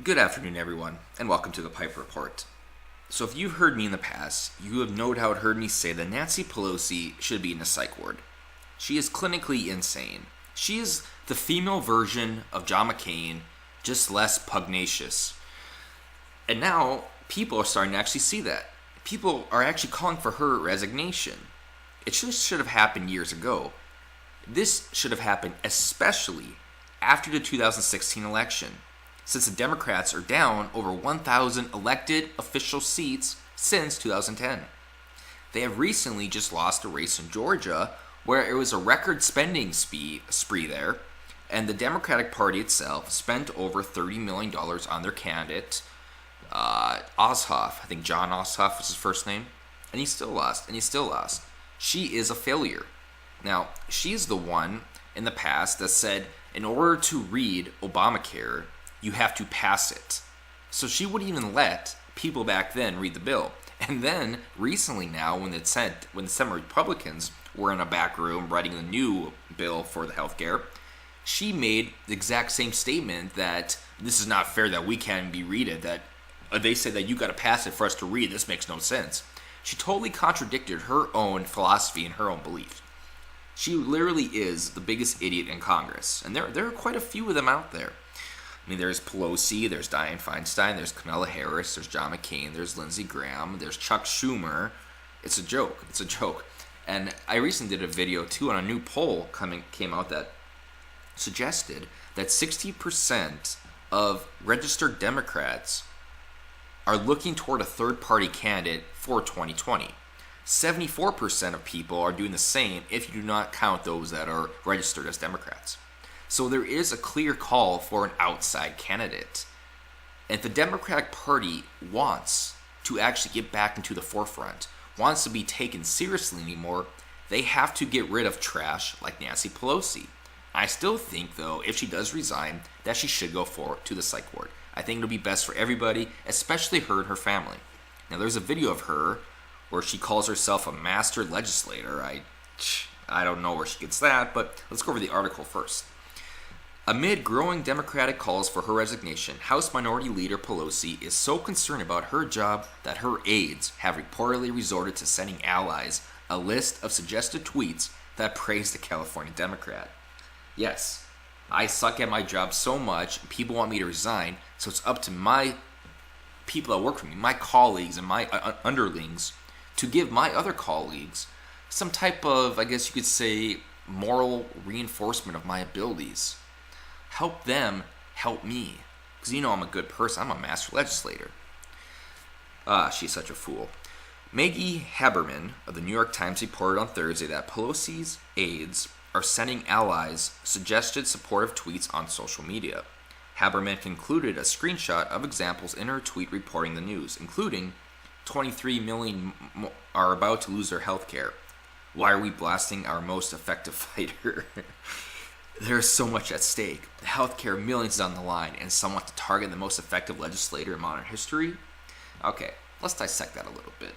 Good afternoon, everyone, and welcome to the Pipe Report. So, if you've heard me in the past, you have no doubt heard me say that Nancy Pelosi should be in a psych ward. She is clinically insane. She is the female version of John McCain, just less pugnacious. And now, people are starting to actually see that. People are actually calling for her resignation. It should have happened years ago. This should have happened especially after the 2016 election, since the Democrats are down over 1,000 elected official seats since 2010. They have recently just lost a race in Georgia where it was a record spending spree there, and the Democratic Party itself spent over $30 million on their candidate, Ossoff. I think John Ossoff was his first name. And he still lost. She is a failure. Now, she's the one in the past that said, in order to read Obamacare, you have to pass it. So she wouldn't even let people back then read the bill. And then recently now, when the Senate Republicans were in a back room writing the new bill for the healthcare, she made the exact same statement that this is not fair that we can't be read it, that they say that you got to pass it for us to read. This makes no sense. She totally contradicted her own philosophy and her own belief. She literally is the biggest idiot in Congress. And there are quite a few of them out there. I mean, there's Pelosi, there's Dianne Feinstein, there's Kamala Harris, there's John McCain, there's Lindsey Graham, there's Chuck Schumer. It's a joke. And I recently did a video, too, on a new poll came out that suggested that 60% of registered Democrats are looking toward a third-party candidate for 2020. 74% of people are doing the same if you do not count those that are registered as Democrats. So there is a clear call for an outside candidate. And if the Democratic Party wants to actually get back into the forefront, wants to be taken seriously anymore, they have to get rid of trash like Nancy Pelosi. I still think, though, if she does resign, that she should go forward to the psych ward. I think it'll be best for everybody, especially her and her family. Now, there's a video of her where she calls herself a master legislator. I don't know where she gets that, but let's go over the article first. Amid growing Democratic calls for her resignation, House Minority Leader Pelosi is so concerned about her job that her aides have reportedly resorted to sending allies a list of suggested tweets that praise the California Democrat. Yes, I suck at my job so much, people want me to resign, so it's up to my people that work for me, my colleagues and my underlings, to give my other colleagues some type of, I guess you could say, moral reinforcement of my abilities. Help them help me. Because you know I'm a good person. I'm a master legislator. She's such a fool. Maggie Haberman of the New York Times reported on Thursday that Pelosi's aides are sending allies suggested supportive tweets on social media. Haberman concluded a screenshot of examples in her tweet reporting the news, including 23 million are about to lose their health care. Why are we blasting our most effective fighter? There's so much at stake. The healthcare millions is on the line, and some want to target the most effective legislator in modern history? Okay, let's dissect that a little bit.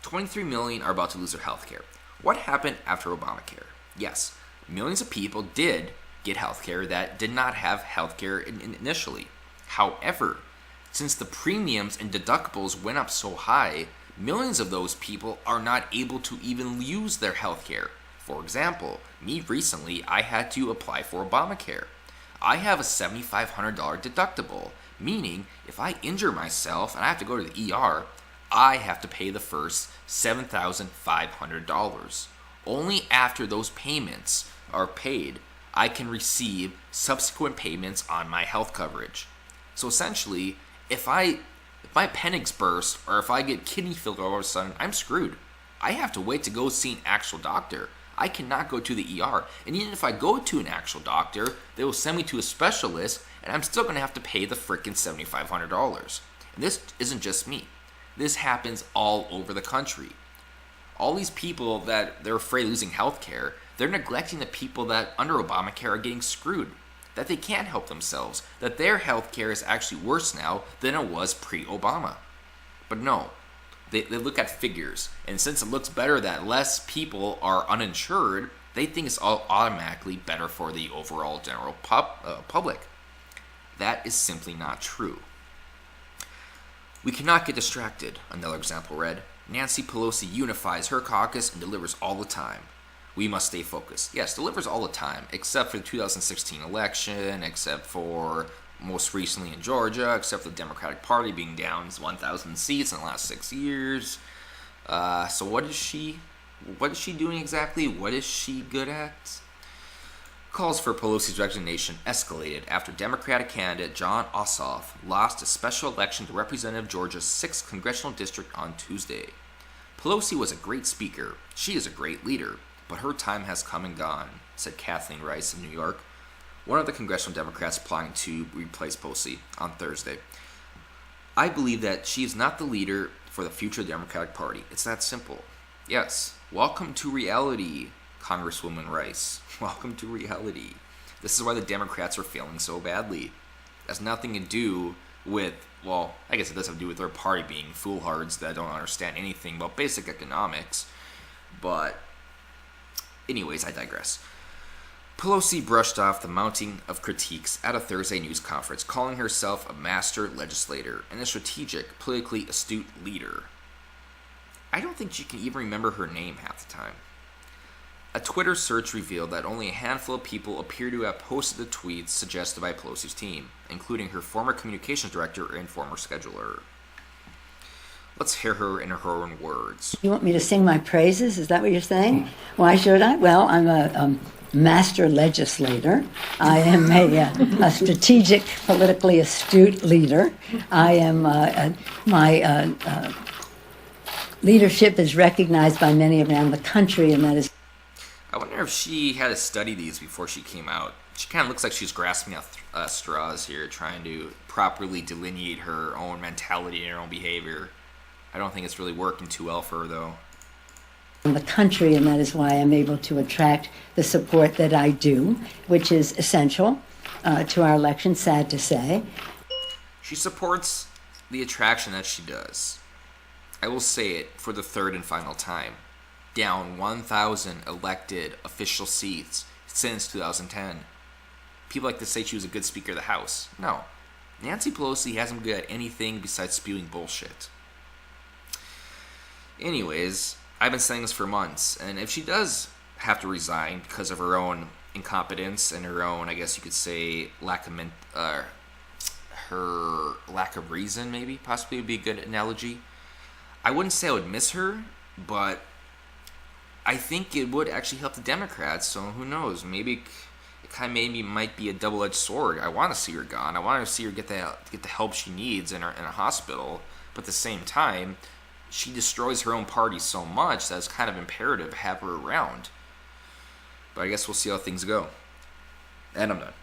23 million are about to lose their healthcare. What happened after Obamacare? Yes, millions of people did get healthcare that did not have healthcare initially. However, since the premiums and deductibles went up so high, millions of those people are not able to even use their healthcare. For example, me recently, I had to apply for Obamacare. I have a $7,500 deductible, meaning if I injure myself and I have to go to the ER, I have to pay the first $7,500. Only after those payments are paid, I can receive subsequent payments on my health coverage. So essentially, if my appendix bursts or if I get kidney failure all of a sudden, I'm screwed. I have to wait to go see an actual doctor. I cannot go to the ER. And even if I go to an actual doctor, they will send me to a specialist, and I'm still going to have to pay the freaking $7,500. And this isn't just me. This happens all over the country. All these people that they're afraid of losing health care, they're neglecting the people that under Obamacare are getting screwed. That they can't help themselves. That their health care is actually worse now than it was pre-Obama. But no. They look at figures, and since it looks better that less people are uninsured, they think it's all automatically better for the overall general public. That is simply not true. We cannot get distracted, another example read. Nancy Pelosi unifies her caucus and delivers all the time. We must stay focused. Yes, delivers all the time, except for the 2016 election, except for most recently in Georgia, except for the Democratic Party being down 1,000 seats in the last 6 years. So what is she doing exactly? What is she good at? Calls for Pelosi's resignation escalated after Democratic candidate Jon Ossoff lost a special election to Representative Georgia's 6th congressional district on Tuesday. Pelosi was a great speaker. She is a great leader, but her time has come and gone, said Kathleen Rice of New York, one of the congressional Democrats applying to replace Pelosi on Thursday. I believe that she is not the leader for the future Democratic Party. It's that simple. Yes, welcome to reality, Congresswoman Rice. Welcome to reality. This is why the Democrats are failing so badly. It has nothing to do with, well, I guess it does have to do with their party being foolhards that don't understand anything about basic economics. But anyways, I digress. Pelosi brushed off the mounting of critiques at a Thursday news conference, calling herself a master legislator and a strategic, politically astute leader. I don't think she can even remember her name half the time. A Twitter search revealed that only a handful of people appear to have posted the tweets suggested by Pelosi's team, including her former communications director and former scheduler. Let's hear her in her own words. You want me to sing my praises? Is that what you're saying? Why should I? Well, I'm a master legislator. I am a strategic, politically astute leader. I am my leadership is recognized by many around the country, and that is. I wonder if she had to study these before she came out. She kind of looks like she's grasping at straws here, trying to properly delineate her own mentality and her own behavior. I don't think it's really working too well for her, though. In the country, and that is why I'm able to attract the support that I do, which is essential to our election, sad to say. She supports the attraction that she does. I will say it for the third and final time. Down 1,000 elected official seats since 2010. People like to say she was a good Speaker of the House. No. Nancy Pelosi hasn't been good at anything besides spewing bullshit. Anyways, I've been saying this for months, and if she does have to resign because of her own incompetence and her own, I guess you could say, her lack of reason, maybe, possibly would be a good analogy. I wouldn't say I would miss her, but I think it would actually help the Democrats, so who knows, maybe it kind of might be a double-edged sword. I want to see her gone. I want to see her get the help she needs in a hospital, but at the same time, she destroys her own party so much that it's kind of imperative to have her around. But I guess we'll see how things go. And I'm done.